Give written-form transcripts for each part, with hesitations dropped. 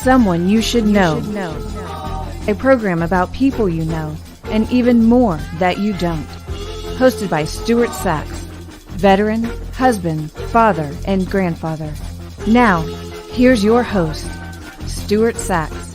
Someone You Should Know. A program about people you know and even more that you don't. Hosted by Stuart Sachs, veteran, husband, father, and grandfather. Now, here's your host, Stuart Sachs.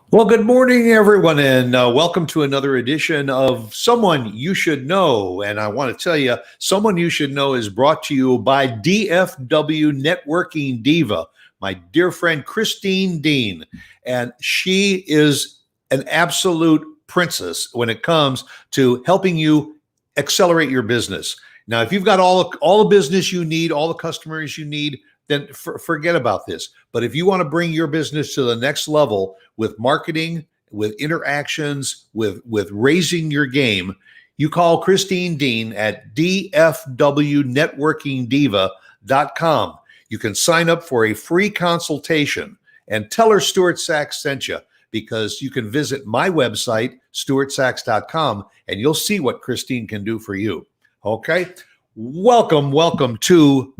Well, good morning, everyone, and welcome to another edition of Someone You Should Know. And I want to tell you, Someone You Should Know is brought to you by DFW Networking Diva, my dear friend Christine Dean. And she is an absolute princess when it comes to helping you accelerate your business. Now, if you've got all the business you need, all the customers you need, then forget about this. But if you want to bring your business to the next level with marketing, with interactions, with raising your game, you call Christine Dean at dfwnetworkingdiva.com. You can sign up for a free consultation and tell her Stuart Sachs sent you, because you can visit my website, stuartsachs.com, and you'll see what Christine can do for you. Okay? Welcome to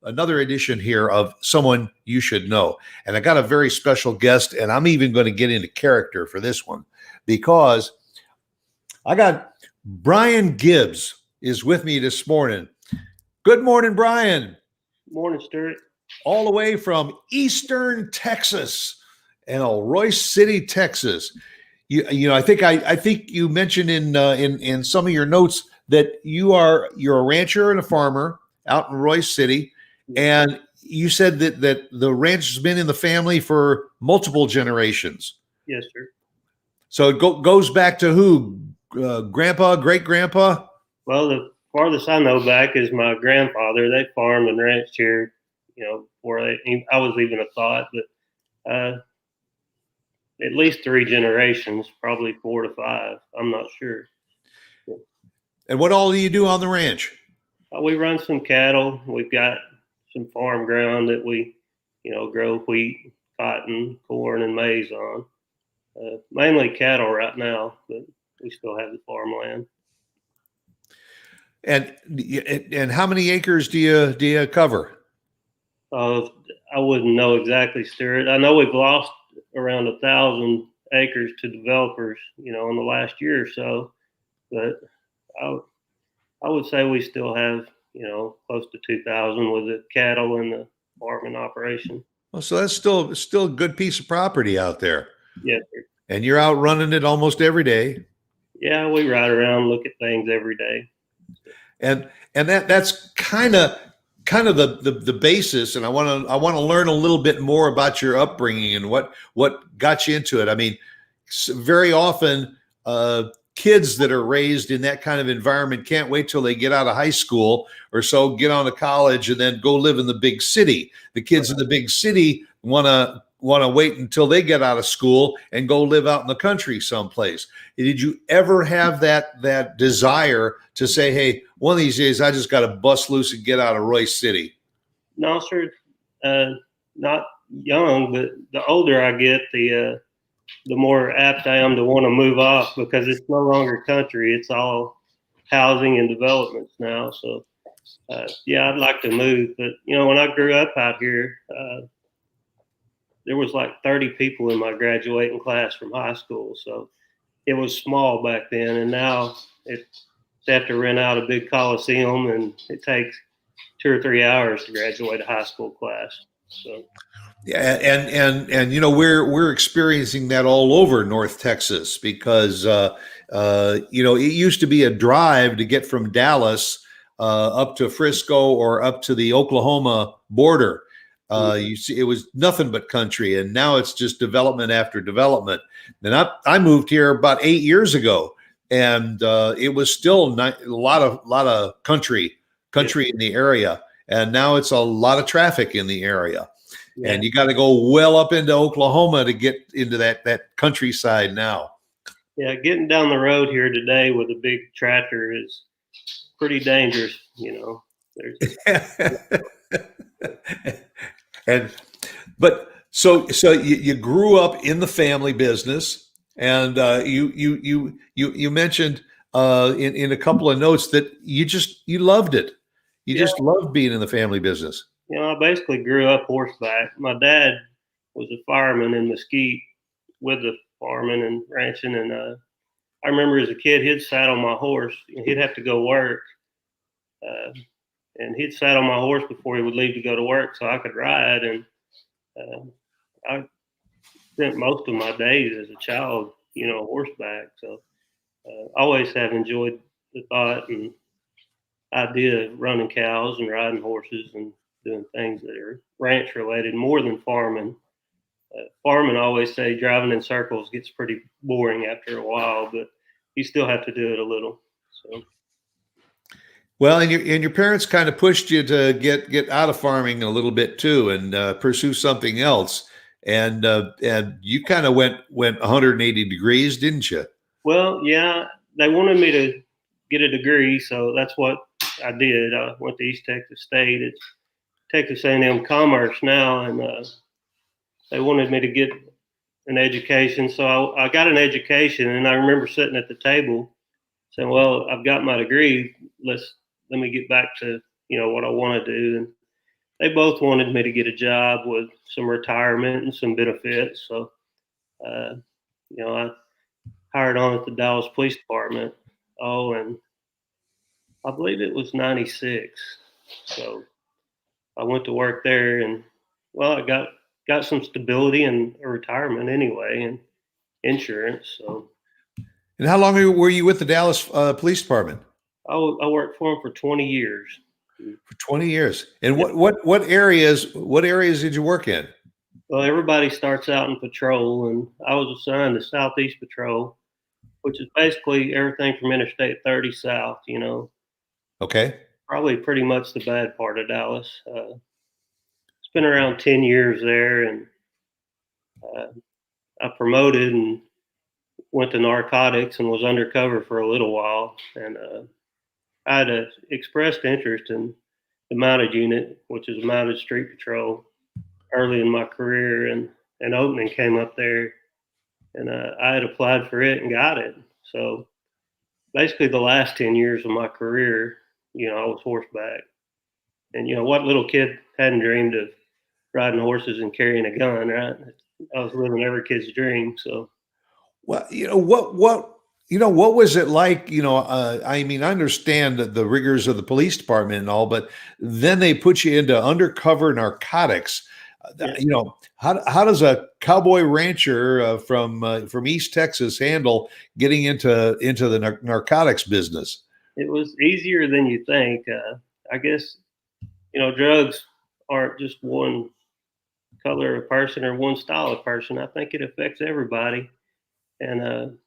another edition here of Someone You Should Know. And I got a very special guest, and I'm even going to get into character for this one, because I got Brian Gibbs is with me this morning. Good morning, Brian. Morning, Stuart. All the way from Eastern Texas and Royce City, Texas. You know, I think you mentioned in some of your notes that you're a rancher and a farmer out in Royce City, and you said that the ranch has been in the family for multiple generations. Yes, sir. So it goes back to who? Grandpa, great grandpa? Well, the farthest I know back is my grandfather. They farmed and ranched here, before I was even a thought, but at least 3 generations, probably 4 to 5. I'm not sure. And what all do you do on the ranch? We run some cattle. We've got some farm ground that we, grow wheat, cotton, corn, and maize on. Mainly cattle right now, but we still have the farmland. And how many acres do you cover? I wouldn't know exactly, Stuart. I know we've lost around 1,000 acres to developers, in the last year or so, but I would say we still have, close to 2,000 with the cattle and the farming operation. Well, so that's still a good piece of property out there. Yes, sir. And you're out running it almost every day. Yeah, we ride around, look at things every day. And that's kind of the basis. And I want to learn a little bit more about your upbringing and what got you into it. I mean, very often kids that are raised in that kind of environment can't wait till they get out of high school or so, get on to college, and then go live in the big city. The kids in the big city want to wait until they get out of school and go live out in the country someplace. Did you ever have that desire to say, hey, one of these days I just got to bust loose and get out of Royce City? No, sir. Not young, but the older I get, the more apt I am to want to move off, because it's no longer country. It's all housing and developments now. So, I'd like to move. But, when I grew up out here, there was like 30 people in my graduating class from high school. So it was small back then. And now they have to rent out a big coliseum, and it takes 2 or 3 hours to graduate a high school class. So. Yeah, and we're experiencing that all over North Texas, because it used to be a drive to get from Dallas up to Frisco or up to the Oklahoma border. You see, it was nothing but country, and now it's just development after development. And I moved here about 8 years ago, and it was still a lot of country in the area, and now it's a lot of traffic in the area. Yeah. And you got to go well up into Oklahoma to get into that countryside now. Yeah, getting down the road here today with a big tractor is pretty dangerous, So you grew up in the family business, and you mentioned in a couple of notes that you loved it. You just loved being in the family business. I basically grew up horseback. My dad was a fireman in Mesquite with the farming and ranching, and I remember as a kid, he'd sat on my horse and he'd have to go work. Uh, and he'd sat on my horse before he would leave to go to work so I could ride. And uh, I spent most of my days as a child, horseback. So I always have enjoyed the thought and idea of running cows and riding horses and doing things that are ranch related more than farming. Farming, I always say, driving in circles gets pretty boring after a while, but you still have to do it a little. So. Well, and your parents kind of pushed you to get out of farming a little bit too, and pursue something else. And you kind of went 180 degrees, didn't you? Well, yeah, they wanted me to get a degree, so that's what I did. I went to East Texas State. It's Texas A&M Commerce now, and they wanted me to get an education. So I got an education, and I remember sitting at the table saying, "Well, I've got my degree. Let me get back to what I want to do." And they both wanted me to get a job with some retirement and some benefits. So, I hired on at the Dallas Police Department. Oh, and I believe it was '96. So I went to work there, and well, I got some stability and a retirement anyway, and insurance. So And how long were you with the Dallas Police Department? I worked for them for 20 years. For 20 years. And what areas did you work in? Well, everybody starts out in patrol, and I was assigned to Southeast Patrol, which is basically everything from Interstate 30 south. Okay. Probably pretty much the bad part of Dallas. Spent around 10 years there, and uh, I promoted and went to narcotics and was undercover for a little while. And I had expressed interest in the mounted unit, which is a mounted street patrol, early in my career, and an opening came up there, and I had applied for it and got it. So basically, the last 10 years of my career, I was horseback. And what little kid hadn't dreamed of riding horses and carrying a gun, right? I was living every kid's dream. So, Well, what was it like? I mean, I understand the rigors of the police department and all, but then they put you into undercover narcotics. yeah, How does a cowboy rancher from East Texas handle getting into the narcotics business? it was easier than you think. I guess, drugs aren't just one color of person or one style of person. I think it affects everybody. And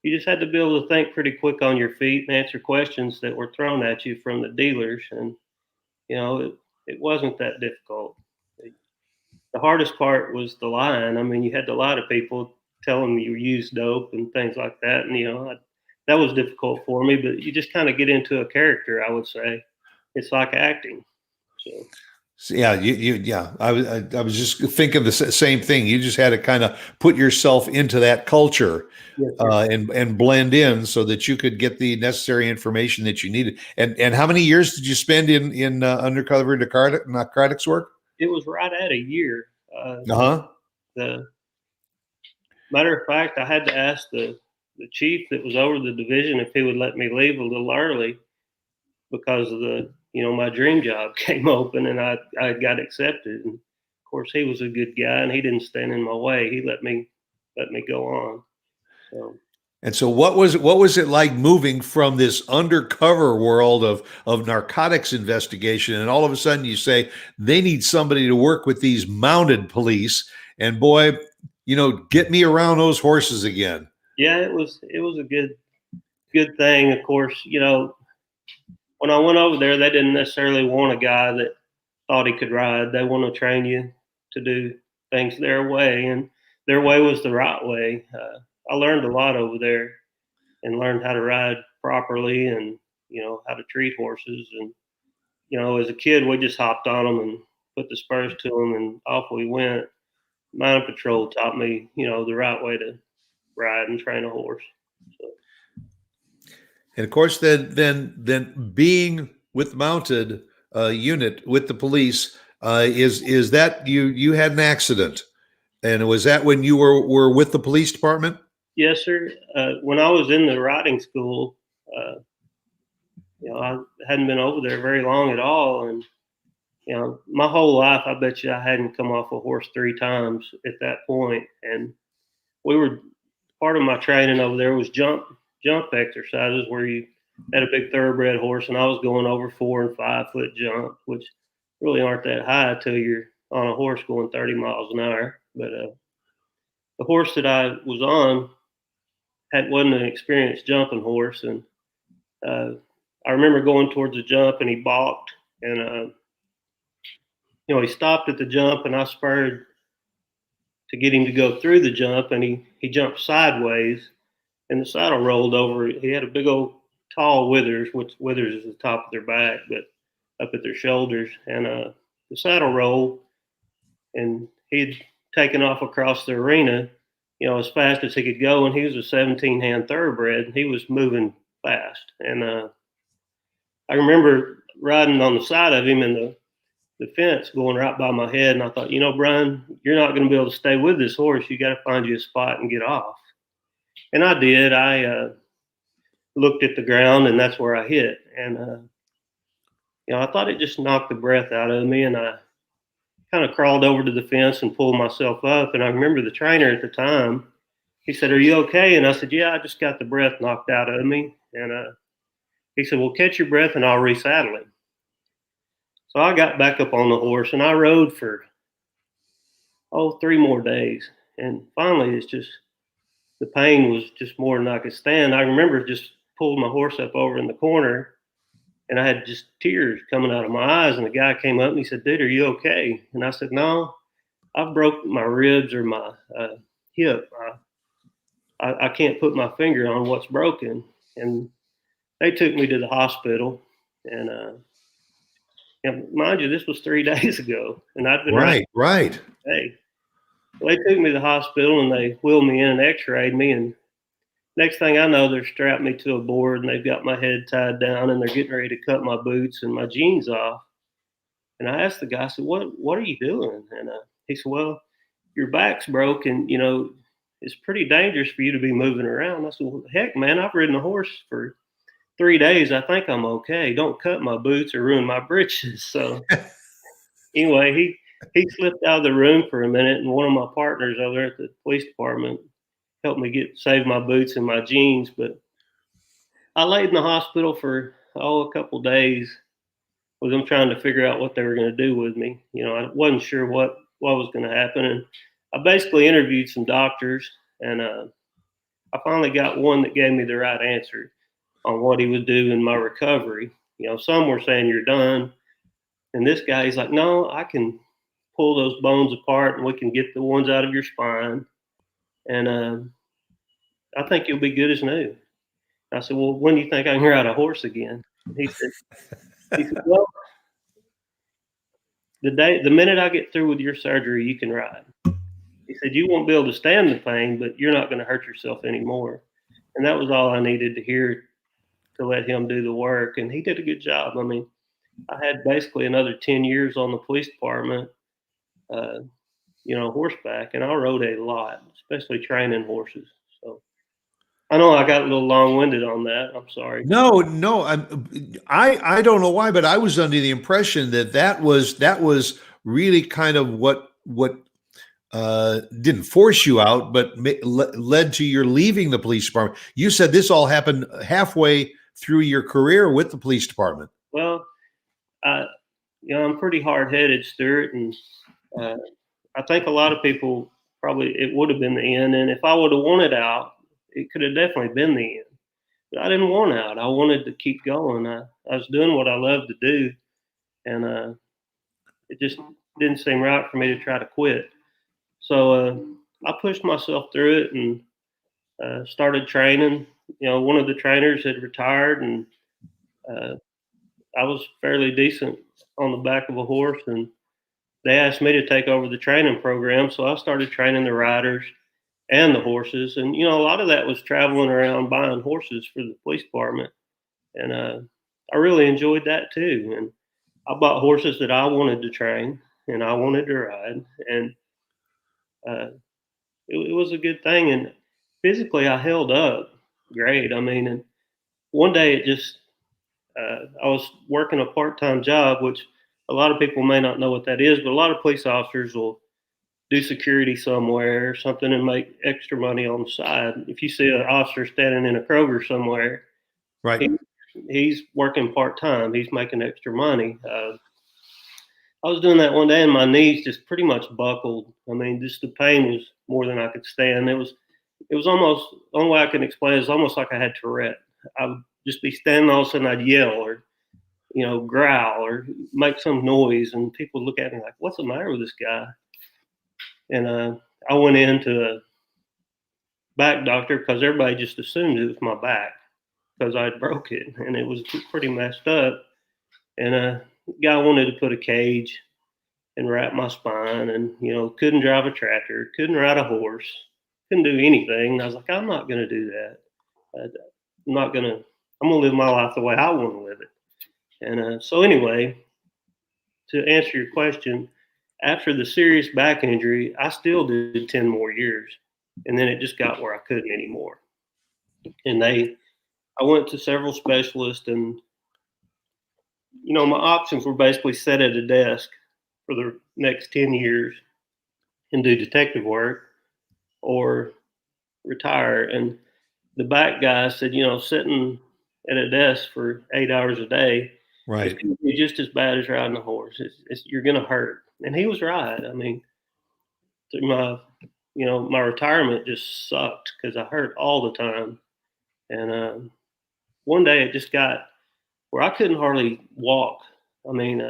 you just had to be able to think pretty quick on your feet and answer questions that were thrown at you from the dealers. And, it wasn't that difficult. The hardest part was the lying. I mean, you had to lie to people, tell them you used dope and things like that. And, that was difficult for me, but you just kind of get into a character, I would say. It's like acting. So, So, yeah, yeah. I was just thinking the same thing. You just had to kind of put yourself into that culture yes, and blend in so that you could get the necessary information that you needed. And how many years did you spend in undercover narcotics work? it was right at a year. Uh-huh. The matter of fact, I had to ask the chief that was over the division if he would let me leave a little early because of my dream job came open and I got accepted. And of course, he was a good guy and he didn't stand in my way. He let me go on. So And so what was it like moving from this undercover world of narcotics investigation, and all of a sudden you say they need somebody to work with these mounted police, and boy, get me around those horses again. yeah, it was a good thing. Of course, when I went over there, they didn't necessarily want a guy that thought he could ride. They want to train you to do things their way, and their way was the right way. I learned a lot over there and learned how to ride properly and how to treat horses. And as a kid, we just hopped on them and put the spurs to them, and off we went. Mounted Patrol taught me, the right way to ride and train a horse. So, And of course, then being with mounted, unit with the police. Is that you had an accident, and was that when you were with the police department? Yes, sir. When I was in the riding school, I hadn't been over there very long at all, and my whole life, I bet you I hadn't come off a horse 3 times at that point. And we were part of my training over there was jump exercises where you had a big thoroughbred horse, and I was going over 4 and 5 foot jumps, which really aren't that high until you're on a horse going 30 miles an hour. But the horse that I was on wasn't an experienced jumping horse, and I remember going towards the jump, and he balked, and he stopped at the jump, and I spurred to get him to go through the jump, and he jumped sideways, and the saddle rolled over. He had a big old tall withers, which withers is the top of their back, but up at their shoulders, and the saddle rolled, and he'd taken off across the arena, as fast as he could go, and he was a 17-hand thoroughbred, and he was moving fast, and I remember riding on the side of him, and the fence going right by my head, and I thought, Brian, you're not going to be able to stay with this horse. You got to find you a spot and get off. And I did. I looked at the ground, and that's where I hit. And I thought it just knocked the breath out of me, and I kind of crawled over to the fence and pulled myself up. And I remember the trainer at the time. He said, "Are you okay?" And I said, "Yeah, I just got the breath knocked out of me." And he said, "Well, catch your breath, and I'll resaddle him." So I got back up on the horse, and I rode for 3 more days. And finally, the pain was just more than I could stand. I remember just pulled my horse up over in the corner, and I had just tears coming out of my eyes. And the guy came up and he said, "Dude, are you okay?" And I said, "No, I've broke my ribs or my hip. I can't put my finger on what's broken." And they took me to the hospital, and mind you, this was 3 days ago, and I'd been right. Hey, so they took me to the hospital, and they wheeled me in and X-rayed me, and next thing I know, they're strapped me to a board, and they've got my head tied down, and they're getting ready to cut my boots and my jeans off. And I asked the guy, I said, "What are you doing?" And he said, "Well, your back's broke, and it's pretty dangerous for you to be moving around." I said, "Well, heck, man, I've ridden a horse for 3 days. I think I'm okay. Don't cut my boots or ruin my britches." So anyway, he slipped out of the room for a minute, and one of my partners over there at the police department helped me save my boots and my jeans. But I laid in the hospital for a couple days with them trying to figure out what they were going to do with me. I wasn't sure what was going to happen, and I basically interviewed some doctors, and I finally got one that gave me the right answer on what he would do in my recovery. Some were saying you're done, and this guy, he's like, "No, I can pull those bones apart, and we can get the ones out of your spine, and I think you'll be good as new." I said, "Well, when do you think I can ride a horse again?" And he said, "Well, the minute I get through with your surgery, you can ride." He said, "You won't be able to stand the pain, but you're not going to hurt yourself anymore." And that was all I needed to hear to let him do the work. And he did a good job. I mean, I had basically another 10 years on the police department, horseback, and I rode a lot, especially training horses. So I know I got a little long-winded on that. I'm sorry. No, I don't know why, but I was under the impression that was really kind of what didn't force you out, but led to your leaving the police department. You said this all happened halfway through your career with the police department. Well, I'm pretty hard-headed, Stuart, and I think a lot of people probably it would have been the end. And if I would have wanted out, it could have definitely been the end. But I didn't want out. I wanted to keep going. I was doing what I loved to do, and it just didn't seem right for me to try to quit. So I pushed myself through it and started training. One of the trainers had retired, and I was fairly decent on the back of a horse, and they asked me to take over the training program. So I started training the riders and the horses. And, a lot of that was traveling around buying horses for the police department. And I really enjoyed that too. And I bought horses that I wanted to train and I wanted to ride, and uh, it was a good thing. And physically, I held up great. I mean, and one day it just I was working a part-time job, which a lot of people may not know what that is, but a lot of police officers will do security somewhere or something and make extra money on the side. If you see an officer standing in a Kroger somewhere, Right. he's working part-time. He's making extra money. I was doing that one day and my knees just pretty much buckled. I mean, just the pain was more than I could stand. It was almost, the only way I can explain it is almost like I had Tourette. I would just be standing, all of a sudden I'd yell or, growl or make some noise, and people would look at me like, what's the matter with this guy? And I went into a back doctor because everybody just assumed it was my back because I'd broke it and it was pretty messed up. And guy wanted to put a cage and wrap my spine, and couldn't drive a tractor, couldn't ride a horse, couldn't do anything. And I was like, I'm not going to do that. I'm going to live my life the way I want to live it. And so anyway, to answer your question, after the serious back injury, I still did 10 more years, and then it just got where I couldn't anymore. And I went to several specialists, and my options were basically sit at a desk for the next 10 years and do detective work or retire. And the back guy said, sitting at a desk for 8 hours a day, Right. it's going to be just as bad as riding a horse. You're going to hurt. And he was right. I mean, through my retirement just sucked because I hurt all the time. And one day it just got where I couldn't hardly walk. I mean,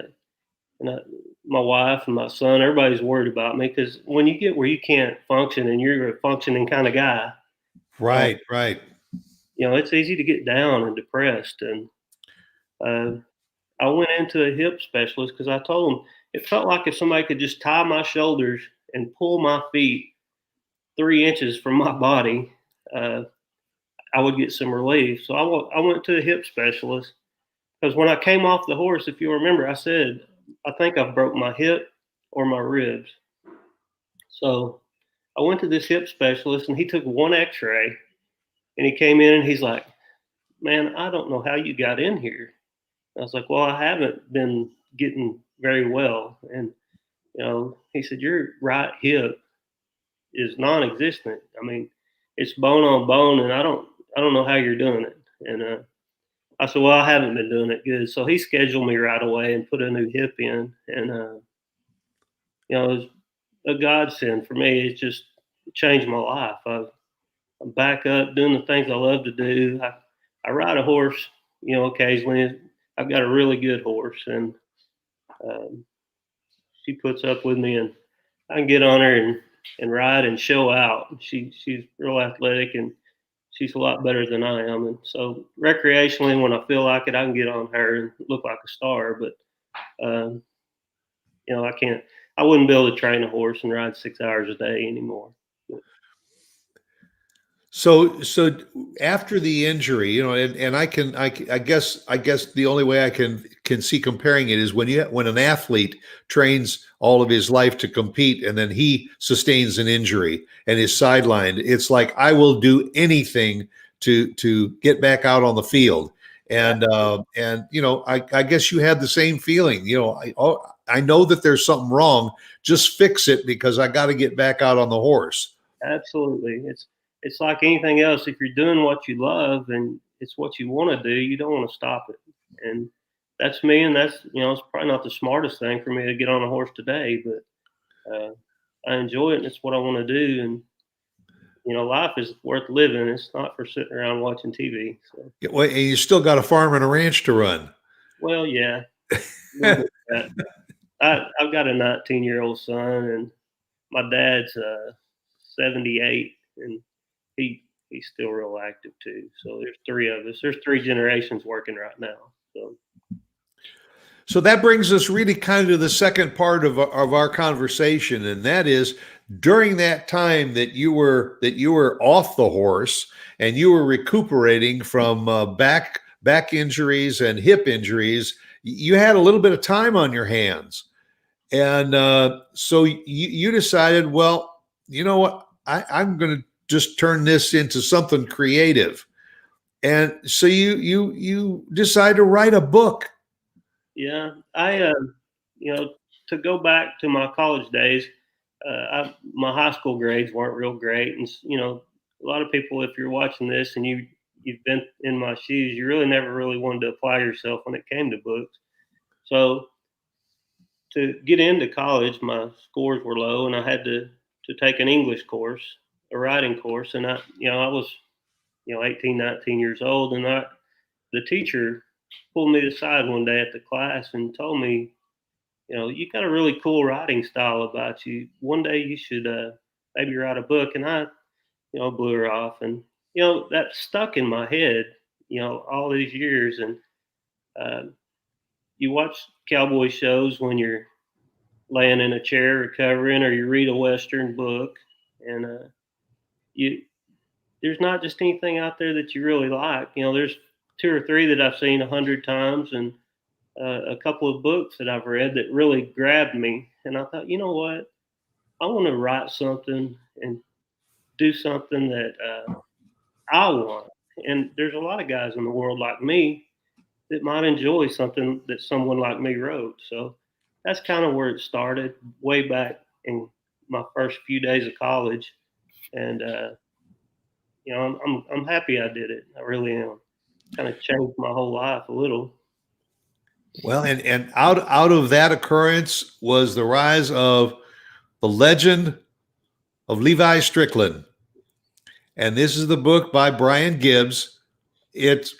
my wife and my son, everybody's worried about me because when you get where you can't function and you're a functioning kind of guy, Right. it's easy to get down and depressed. And I went into a hip specialist because I told him it felt like if somebody could just tie my shoulders and pull my feet 3 inches from my body, I would get some relief. So I went to a hip specialist because when I came off the horse, if you remember, I said, I think I broke my hip or my ribs. So I went to this hip specialist and he took one x-ray and he came in and he's like, man, I don't know how you got in here. I was like, well, I haven't been getting very well. And, he said, your right hip is non-existent. I mean, it's bone on bone, and I don't know how you're doing it. And I said, well, I haven't been doing it good. So he scheduled me right away and put a new hip in. And, it was a godsend for me. It just changed my life. I'm back up doing the things I love to do. I ride a horse, occasionally. I've got a really good horse, and she puts up with me, and I can get on her and ride and show out. She's real athletic, and she's a lot better than I am. And so recreationally, when I feel like it, I can get on her and look like a star. But I wouldn't be able to train a horse and ride 6 hours a day anymore. So after the injury, and I guess the only way I can see comparing it is when an athlete trains all of his life to compete and then he sustains an injury and is sidelined. It's like, I will do anything to get back out on the field. And I guess you had the same feeling. I know that there's something wrong. Just fix it because I got to get back out on the horse. Absolutely. It's like anything else. If you're doing what you love and it's what you want to do, you don't want to stop it. And that's me. And that's, it's probably not the smartest thing for me to get on a horse today, but I enjoy it and it's what I want to do. And, life is worth living. It's not for sitting around watching TV. So. Well, and you still got a farm and a ranch to run. Well, yeah. I've got a 19-year-old son, and my dad's 78, and he's still real active too. So there's three of us. There's 3 generations working right now. So that brings us really kind of to the second part of our conversation, and that is during that time that you were off the horse and you were recuperating from back injuries and hip injuries. you had a little bit of time on your hands. And so you decided, well, you know what? I'm going to just turn this into something creative. And so you decide to write a book. Yeah, to go back to my college days, my high school grades weren't real great, and a lot of people, if you're watching this and you've been in my shoes, you really never really wanted to apply yourself when it came to books. So to get into college, my scores were low, and I had to take an English course, a writing course, and I was 18, 19 years old, and the teacher pulled me aside one day at the class and told me, you got a really cool writing style about you. One day you should maybe write a book. And I, blew her off, and that stuck in my head, all these years. And you watch cowboy shows when you're laying in a chair recovering, or you read a Western book, and there's not just anything out there that you really like. There's 2 or 3 that I've seen 100 times, and a couple of books that I've read that really grabbed me. And I thought, you know what? I want to write something and do something that I want. And there's a lot of guys in the world like me that might enjoy something that someone like me wrote. So that's kind of where it started, way back in my first few days of college. And I'm happy I did it. I really am. Kind of changed my whole life a little. Well, and out of that occurrence was the rise of the legend of Levi Strickland. And this is the book by Brian Gibbs. It's,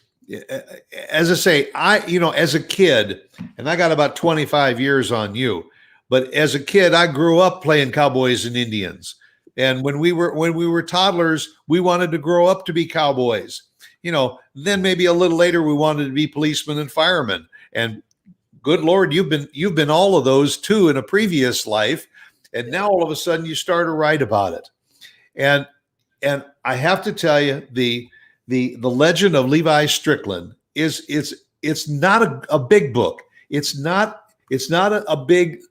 as I say, as a kid, and I got about 25 years on you, but as a kid, I grew up playing cowboys and Indians. And when we were toddlers, we wanted to grow up to be cowboys. Then maybe a little later, we wanted to be policemen and firemen. And good Lord, you've been all of those too in a previous life. And now all of a sudden you start to write about it. And I have to tell you, the legend of Levi Strickland it's not a big book. It's not a big,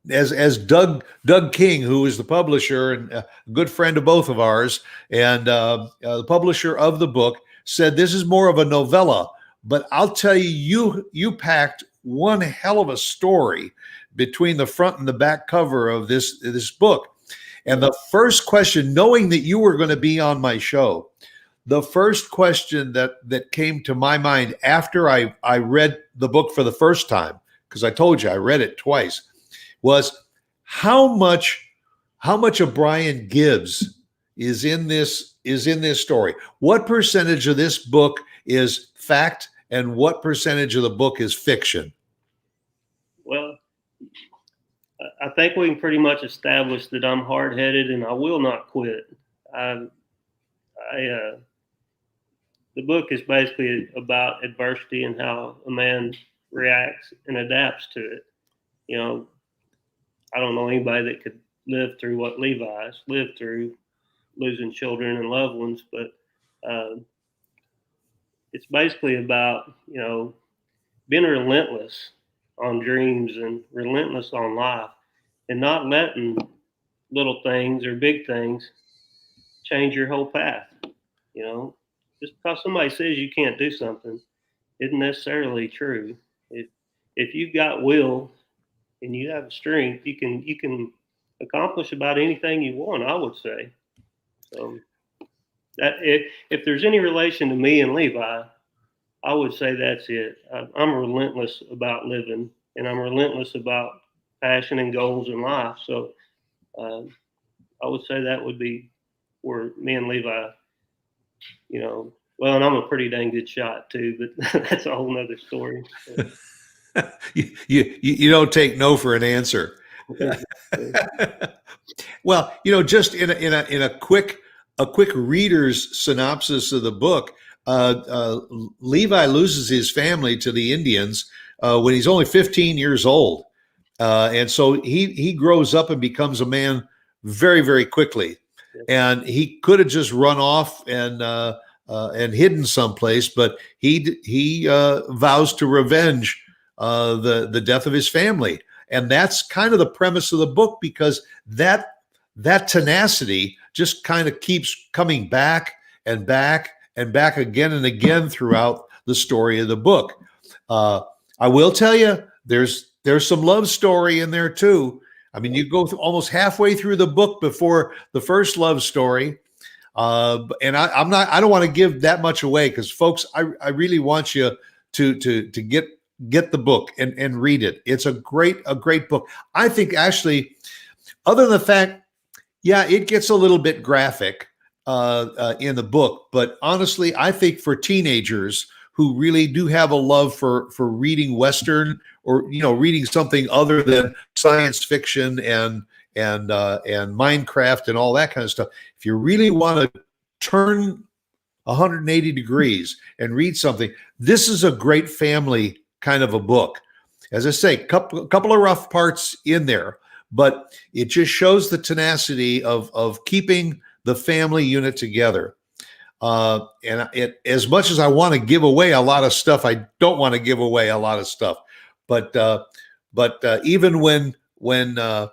as Doug King, who is the publisher and a good friend of both of ours, and the publisher of the book, said this is more of a novella. But I'll tell you, you packed one hell of a story between the front and the back cover of this book. And the first question, knowing that you were going to be on my show, the first question that came to my mind after I read the book for the first time, because I told you I read it twice, was how much of Brian Gibbs is in this story? What percentage of this book is fact, and what percentage of the book is fiction? Well, I think we can pretty much establish that I'm hard-headed and I will not quit. The book is basically about adversity and how a man reacts and adapts to it. I don't know anybody that could live through what Levi's lived through, losing children and loved ones, but it's basically about, being relentless on dreams and relentless on life, and not letting little things or big things change your whole path. Just because somebody says you can't do something isn't necessarily true. If you've got will and you have strength, you can accomplish about anything you want, I would say. So that if there's any relation to me and Levi, I would say that's it. I'm relentless about living, and I'm relentless about passion and goals in life. So I would say that would be where me and Levi, well, and I'm a pretty dang good shot too, but that's a whole nother story. You don't take no for an answer. Well, just in a quick reader's synopsis of the book, Levi loses his family to the Indians when he's only 15 years old, and so he grows up and becomes a man very, very quickly. And he could have just run off and hidden someplace, but he vows to revenge the death of his family. And that's kind of the premise of the book, because that tenacity just kind of keeps coming back and back and back again and again throughout the story of the book. I will tell you, there's some love story in there too. I mean, you go almost halfway through the book before the first love story. And I don't want to give that much away, because folks, I really want you to get the book and read it. It's a great book. I think, actually, other than the fact, yeah, it gets a little bit graphic in the book, but honestly, I think for teenagers who really do have a love for reading Western, or reading something other than science fiction and Minecraft and all that kind of stuff, if you really want to turn 180 degrees and read something, this is a great family kind of a book. As I say, couple of rough parts in there, but it just shows the tenacity of keeping the family unit together. And as much as I want to give away a lot of stuff, I don't want to give away a lot of stuff. But even when Levi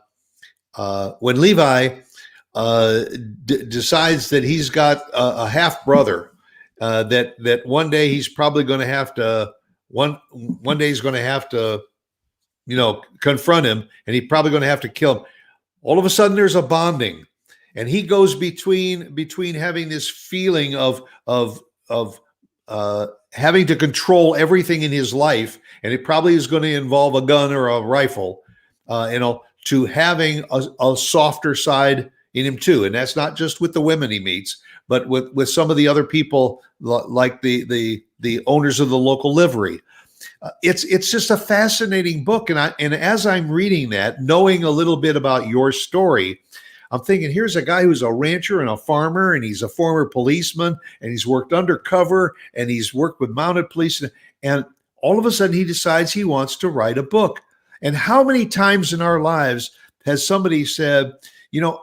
decides that he's got a half brother, that one day he's probably going to have to one day he's going to have to confront him, and he's probably going to have to kill him. All of a sudden, there's a bonding. And he goes between having this feeling of having to control everything in his life, and it probably is going to involve a gun or a rifle, to having a softer side in him too. And that's not just with the women he meets, but with some of the other people, like the owners of the local livery. It's just a fascinating book, and as I'm reading that, knowing a little bit about your story, I'm thinking, here's a guy who's a rancher and a farmer, and he's a former policeman, and he's worked undercover, and he's worked with mounted police, and all of a sudden he decides he wants to write a book. And how many times in our lives has somebody said,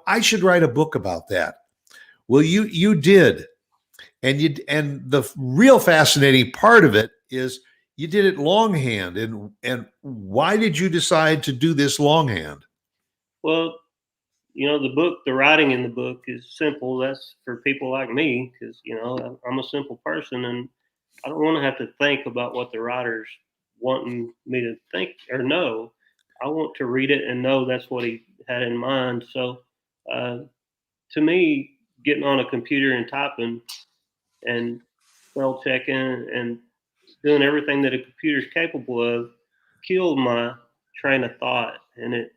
I should write a book about that? Well, you did. And the real fascinating part of it is you did it longhand. And why did you decide to do this longhand? Well, the writing in the book is simple. That's for people like me, because, I'm a simple person, and I don't want to have to think about what the writer's wanting me to think or know. I want to read it and know that's what he had in mind. So, to me, getting on a computer and typing and spell checking and doing everything that a computer's capable of killed my train of thought. And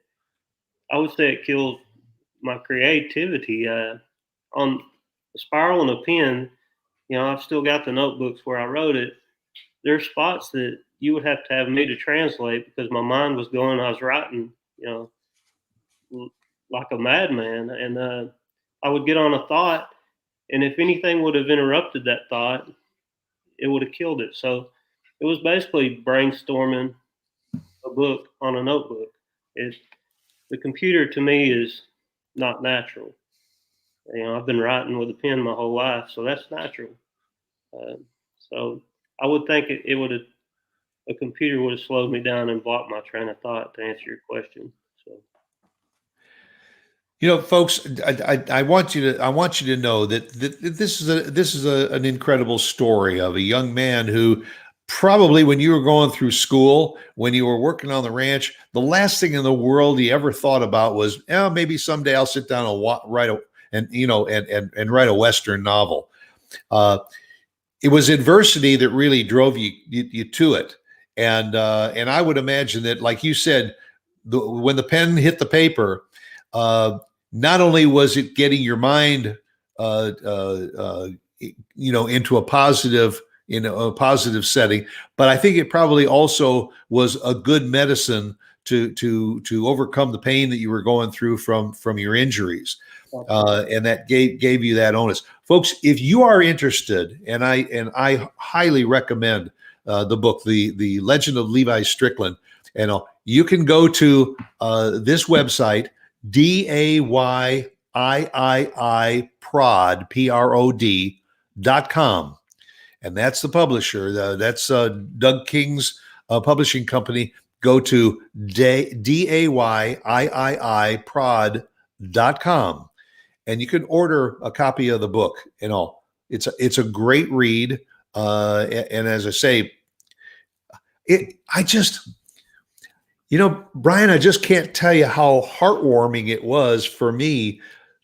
I would say it killed my creativity. On a spiral and a pen, I've still got the notebooks where I wrote it. There's spots that you would have to have me to translate, because my mind was going. I was writing, like a madman, and I would get on a thought, and if anything would have interrupted that thought, it would have killed it. So it was basically brainstorming a book on a notebook. The computer to me is not natural. I've been writing with a pen my whole life, so that's natural. So I would think a computer would have slowed me down and blocked my train of thought, to answer your question. So, folks, I want you to know that this is an incredible story of a young man who, probably when you were going through school, when you were working on the ranch, the last thing in the world he ever thought about was, maybe someday I'll sit down and write a Western novel. It was adversity that really drove you to it, and I would imagine that, like you said, when the pen hit the paper, not only was it getting your mind, into a positive. In a positive setting, but I think it probably also was a good medicine to overcome the pain that you were going through from your injuries, and that gave you that onus. Folks, if you are interested, and I highly recommend the book, the Legend of Levi Strickland, and you can go to this website, DAYIIPROD.com. And that's the publisher. That's Doug King's publishing company, go to DAYIII.com and you can order a copy of the book and all. It's a great read. And as I say, Brian, I just can't tell you how heartwarming it was for me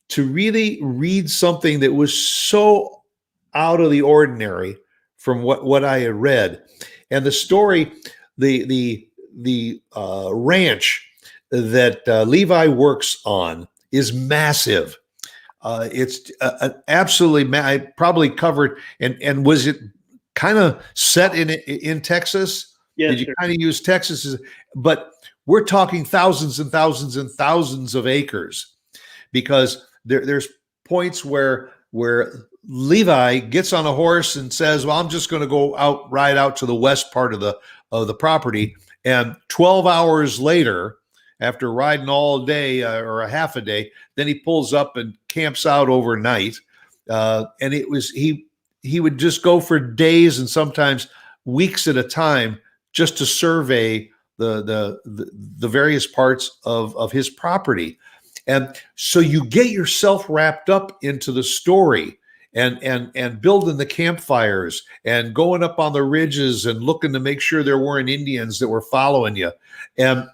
to really read something that was so out of the ordinary from what I had read. And the story, the ranch that Levi works on is massive. It's absolutely. I probably covered. And was it kind of set in Texas? Yes, Did you kind of use Texas but we're talking thousands and thousands and thousands of acres, because there's points where Levi gets on a horse and says, well, I'm just going to ride out to the west part of the property. And 12 hours later, after riding all day or a half a day, then he pulls up and camps out overnight. And he would just go for days and sometimes weeks at a time just to survey the various parts of his property. And so you get yourself wrapped up into the story and building the campfires and going up on the ridges and looking to make sure there weren't Indians that were following you. And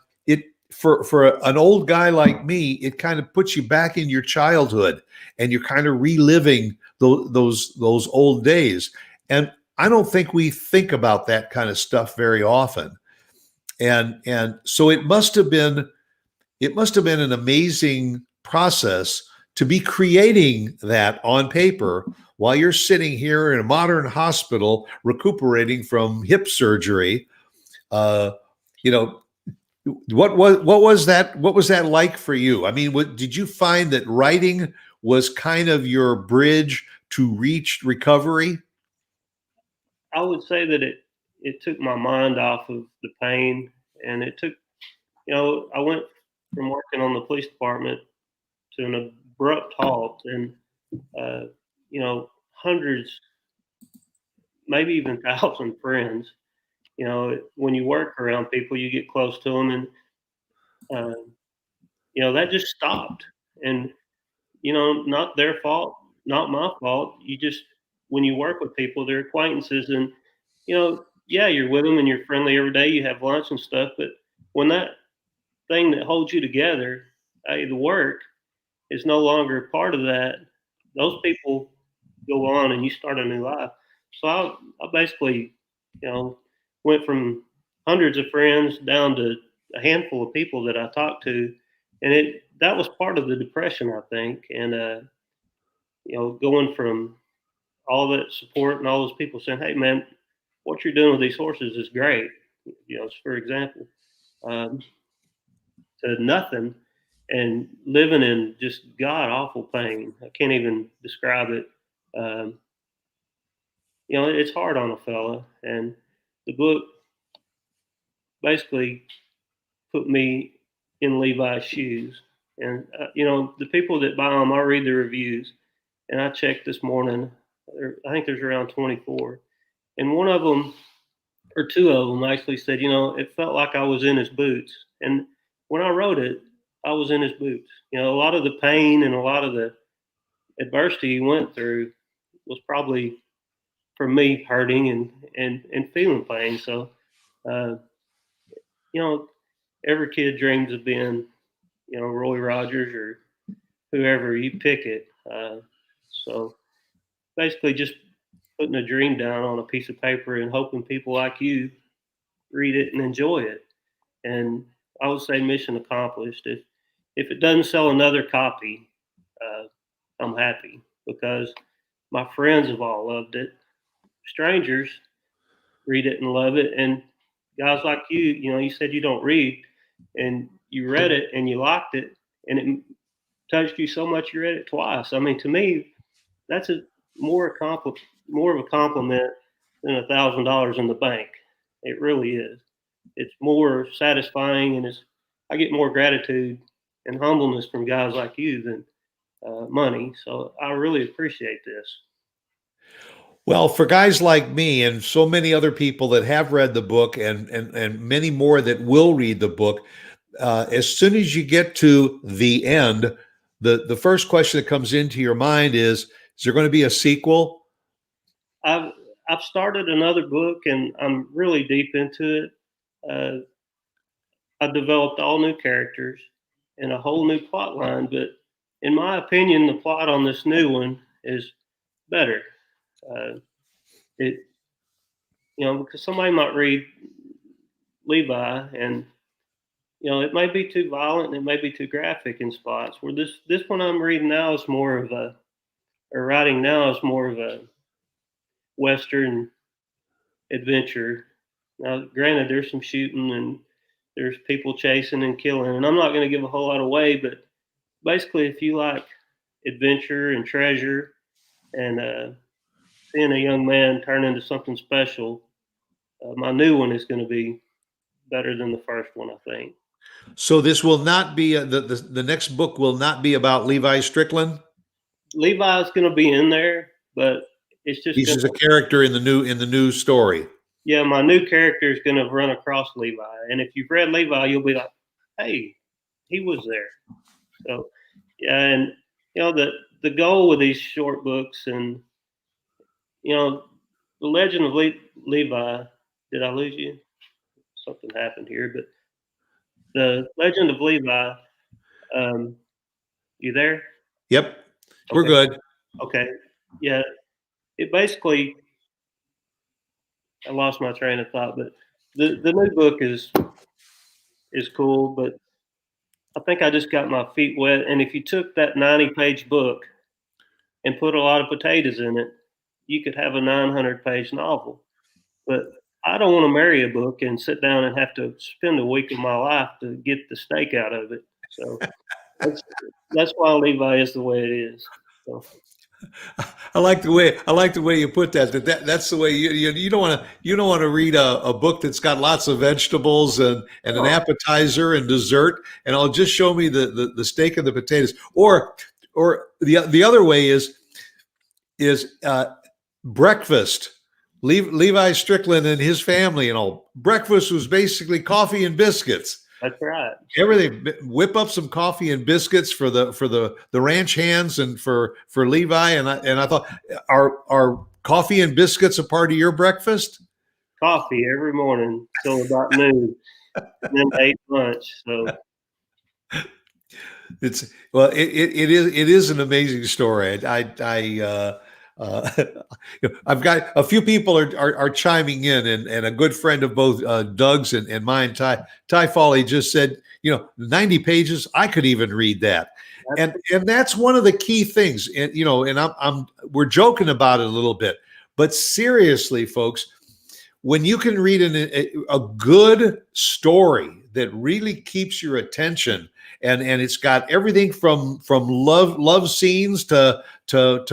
for an old guy like me, it kind of puts you back in your childhood and you're kind of reliving those old days. And I don't think we think about that kind of stuff very often. And so it must have been an amazing process to be creating that on paper while you're sitting here in a modern hospital recuperating from hip surgery. What was that like for you? I mean, did you find that writing was kind of your bridge to reach recovery? I would say that it took my mind off of the pain, and it took, I went from working on the police department to an abrupt halt, and hundreds, maybe even 1,000 friends. When you work around people, you get close to them, and that just stopped. And not their fault, not my fault. When you work with people, they're acquaintances, and yeah, you're with them and you're friendly every day. You have lunch and stuff, but when that thing that holds you together, the work, is no longer part of that, those people go on and you start a new life. So I basically, went from hundreds of friends down to a handful of people that I talked to, and that was part of the depression, I think. And going from all that support and all those people saying, "Hey, man, what you're doing with these horses is great," for example, to nothing, and living in just god awful pain. I can't even describe it. It's hard on a fella, and the book basically put me in Levi's shoes. And the people that buy them, I read the reviews, and I checked this morning. I think there's around 24, and one of them, or two of them, actually said, it felt like I was in his boots. And when I wrote it, I was in his boots. A lot of the pain and a lot of the adversity he went through was probably for me hurting and feeling pain. So, every kid dreams of being, Roy Rogers or whoever, you pick it. So basically just putting a dream down on a piece of paper and hoping people like you read it and enjoy it. And I would say mission accomplished. If it doesn't sell another copy, I'm happy, because my friends have all loved it. Strangers read it and love it. And guys like you, you said you don't read, and you read it and you liked it, and it touched you so much you read it twice. I mean, to me, that's more of a compliment than $1,000 in the bank. It really is. It's more satisfying, and I get more gratitude and humbleness from guys like you than money. So I really appreciate this. Well, for guys like me and so many other people that have read the book and many more that will read the book, as soon as you get to the end, the first question that comes into your mind is there going to be a sequel? I've I've started another book and I'm really deep into it. Uh, I developed all new characters and a whole new plot line, but in my opinion, the plot on this new one is better. Uh, it because somebody might read Levi and it may be too violent and it may be too graphic in spots. Where this one I'm reading now is more of a or writing now is more of a Western adventure. Now, granted, there's some shooting and there's people chasing and killing, and I'm not going to give a whole lot away, but basically, if you like adventure and treasure and seeing a young man turn into something special, my new one is going to be better than the first one, I think. So this will not be the next book will not be about Levi Strickland. Levi's going to be in there, but it's just He's just a character in the new story. Yeah, my new character is going to run across Levi, and if you've read Levi, you'll be like, "Hey, he was there." So, yeah, and the goal with these short books, and the Legend of Levi. Did I lose you? Something happened here, but the Legend of Levi. You there? Yep, we're Okay. good. Okay. Yeah, it basically. I lost my train of thought, but the new book is cool, but I think I just got my feet wet. And if you took that 90-page book and put a lot of potatoes in it, you could have a 900-page novel. But I don't want to marry a book and sit down and have to spend a week of my life to get the steak out of it. So that's why Levi is the way it is. So. I like the way you put that. That's the way you don't want to read a book that's got lots of vegetables and an appetizer and dessert, and I'll just show me the steak and the potatoes. Or the other way is breakfast. Levi Strickland and his family and all. Breakfast was basically coffee and biscuits. That's right. Everything. Whip up some coffee and biscuits for the ranch hands and for Levi. And I thought, are coffee and biscuits a part of your breakfast? Coffee every morning till about noon, and then ate lunch. So it is an amazing story. I've got a few people are chiming in, and a good friend of both Doug's and mine, Ty Foley, just said, 90 pages. I could even read that, and that's one of the key things. And we're joking about it a little bit, but seriously, folks, when you can read a good story that really keeps your attention. And it's got everything from love scenes to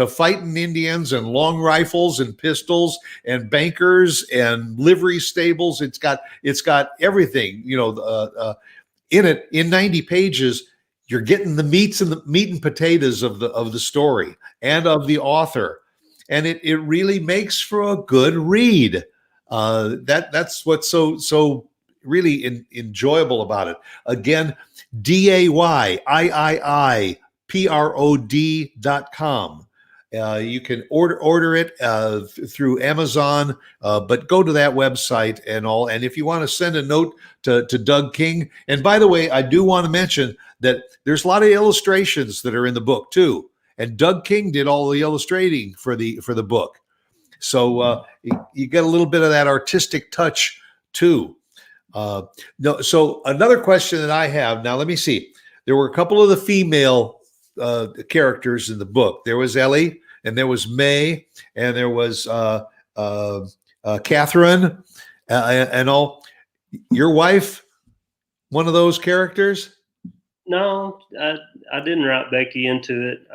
fighting Indians and long rifles and pistols and bankers and livery stables. It's got everything in it. In 90 pages, you're getting the meat and potatoes of the story and of the author, and it really makes for a good read. That's what's so really enjoyable about it. Again, DAYIIIPROD.com. You can order it through Amazon, but go to that website and all. And if you want to send a note to Doug King, and by the way, I do want to mention that there's a lot of illustrations that are in the book too. And Doug King did all the illustrating for the book. So you get a little bit of that artistic touch too. No. So another question that I have now, let me see. There were a couple of the female characters in the book. There was Ellie, and there was May, and there was Catherine, and all. Your wife, one of those characters? No, I didn't write Becky into it.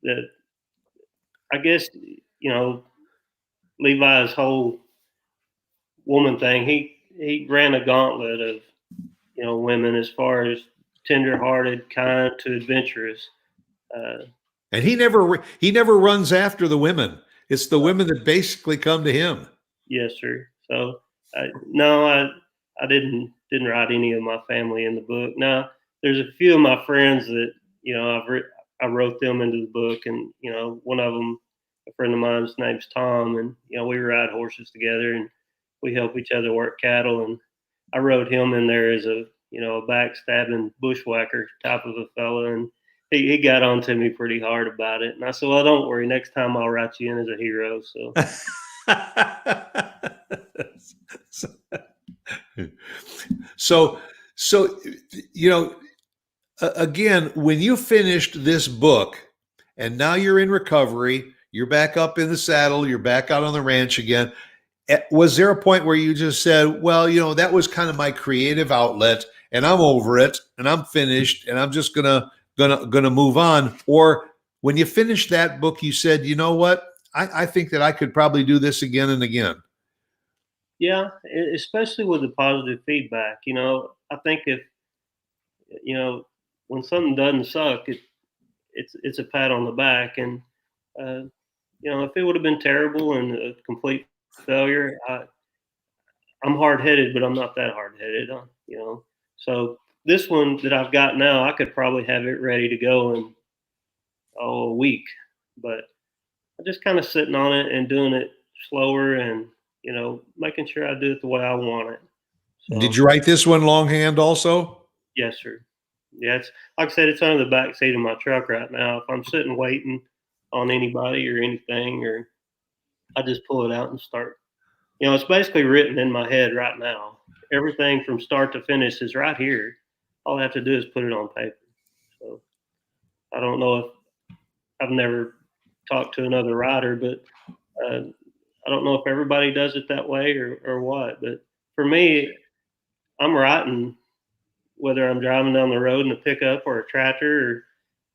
That I guess Levi's whole woman thing. He ran a gauntlet of women as far as tender-hearted, kind to adventurous. And he never runs after the women. It's the women that basically come to him. Yes, sir. So, no, I didn't write any of my family in the book. Now, there's a few of my friends that I wrote them into the book, and one of them, a friend of mine, his name's Tom, and we ride horses together, and we help each other work cattle, and I wrote him in there as a a backstabbing bushwhacker type of a fella, and he got on to me pretty hard about it, and I said, well, don't worry, next time I'll write you in as a hero. So again, when you finished this book and now you're in recovery, you're back up in the saddle, you're back out on the ranch again, was there a point where you just said, well, that was kind of my creative outlet and I'm over it and I'm finished and I'm just gonna move on? Or when you finished that book, you said, you know what, I think that I could probably do this again and again? Yeah, especially with the positive feedback. I think if when something doesn't suck, it's a pat on the back, and if it would have been terrible and a complete failure, I'm hard headed, but I'm not that hard headed. So this one that I've got now, I could probably have it ready to go in a week, but I'm just kind of sitting on it and doing it slower and making sure I do it the way I want it. So, did you write this one longhand also? Yes, sir. Yeah, it's like I said, it's under the back seat of my truck right now. If I'm sitting waiting on anybody or anything, or I just pull it out and start. It's basically written in my head right now. Everything from start to finish is right here. All I have to do is put it on paper. So I don't know if I've never talked to another writer, but I don't know if everybody does it that way or what. But for me, I'm writing whether I'm driving down the road in a pickup or a tractor or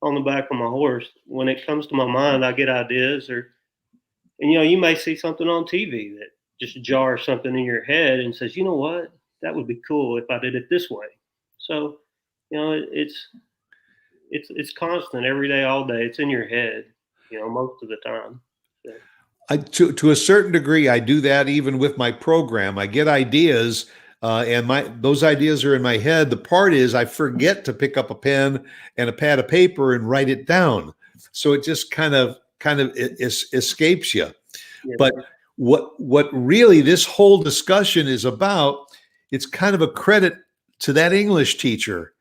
on the back of my horse. When it comes to my mind, I get ideas, and you may see something on TV that just jars something in your head and says, you know what, that would be cool if I did it this way. So, it's constant every day, all day. It's in your head, most of the time. So. To a certain degree, I do that even with my program. I get ideas, and those ideas are in my head. The part is I forget to pick up a pen and a pad of paper and write it down. So it just kind of escapes you. Yeah. But what really this whole discussion is about, it's kind of a credit to that English teacher.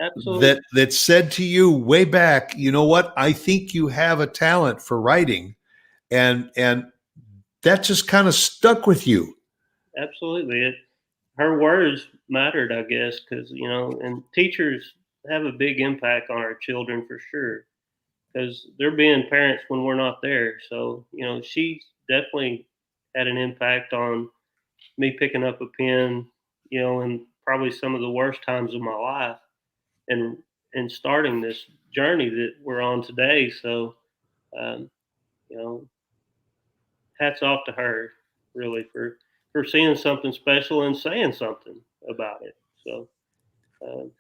Absolutely. that said to you way back, you know what, I think you have a talent for writing. And that just kind of stuck with you. Absolutely. Her words mattered, I guess, because, and teachers have a big impact on our children for sure, because they're being parents when we're not there. So, she definitely had an impact on me picking up a pen, in probably some of the worst times of my life and starting this journey that we're on today. So, hats off to her, really, for seeing something special and saying something about it. So,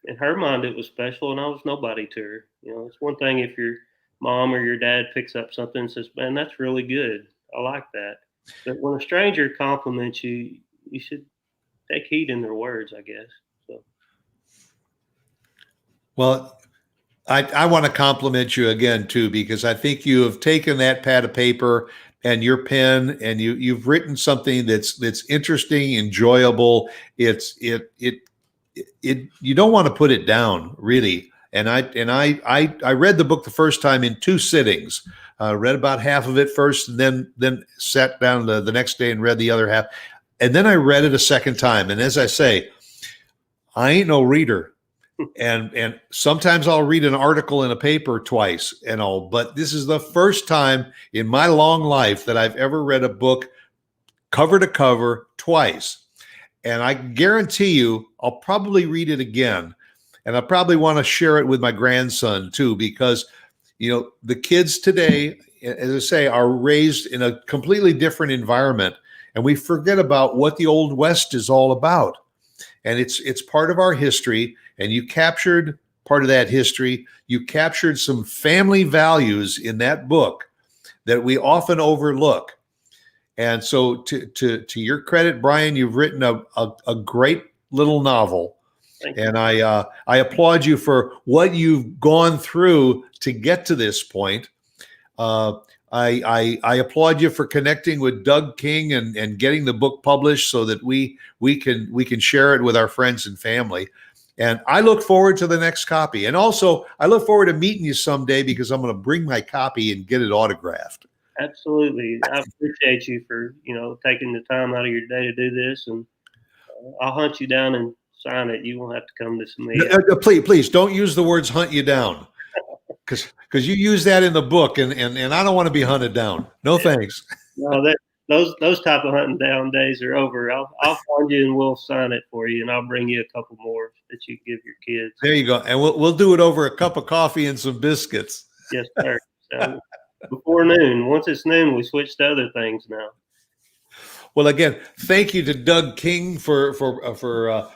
in her mind, it was special, and I was nobody to her. It's one thing if your mom or your dad picks up something and says, "Man, that's really good. I like that." But when a stranger compliments you, you should take heed in their words, I guess. So. Well, I want to compliment you again too, because I think you have taken that pad of paper and your pen, and you've written something that's interesting, enjoyable. You don't want to put it down, really. And I read the book the first time in 2 sittings. Read about half of it first, and then sat down the next day and read the other half. And then I read it a second time. And as I say, I ain't no reader. And sometimes I'll read an article in a paper twice and all, but this is the first time in my long life that I've ever read a book cover to cover twice. And I guarantee you, I'll probably read it again. And I probably want to share it with my grandson too, because, the kids today, as I say, are raised in a completely different environment. And we forget about what the Old West is all about. And it's part of our history. And you captured part of that history. You captured some family values in that book that we often overlook. And so to your credit, Brian, you've written a great little novel. And I applaud you for what you've gone through to get to this point. I applaud you for connecting with Doug King and getting the book published so that we can share it with our friends and family. And I look forward to the next copy. And also, I look forward to meeting you someday because I'm going to bring my copy and get it autographed. Absolutely. I appreciate you for, taking the time out of your day to do this. And I'll hunt you down and sign it. You won't have to come to some meeting. Please don't use the words hunt you down. Because you use that in the book, and I don't want to be hunted down. No thanks. No, those type of hunting down days are over. I'll find you and we'll sign it for you, and I'll bring you a couple more that you give your kids. There you go, and we'll do it over a cup of coffee and some biscuits. Yes, sir. So, before noon. Once it's noon, we switch to other things now. Well, again, thank you to Doug King for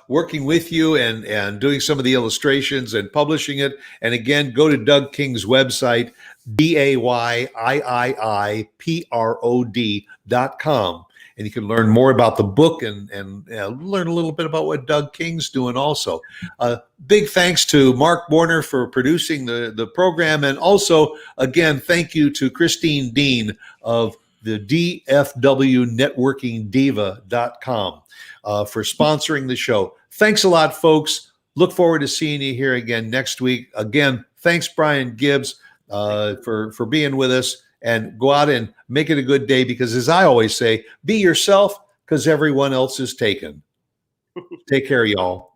working with you and doing some of the illustrations and publishing it. And again, go to Doug King's website, DAYIIPROD.com. And you can learn more about the book and learn a little bit about what Doug King's doing also. Big thanks to Mark Borner for producing the program. And also, again, thank you to Christine Dean of the DFWNetworkingDiva.com for sponsoring the show. Thanks a lot, folks. Look forward to seeing you here again next week. Again, thanks, Brian Gibbs, for being with us. And go out and make it a good day because, as I always say, be yourself because everyone else is taken. Take care, y'all.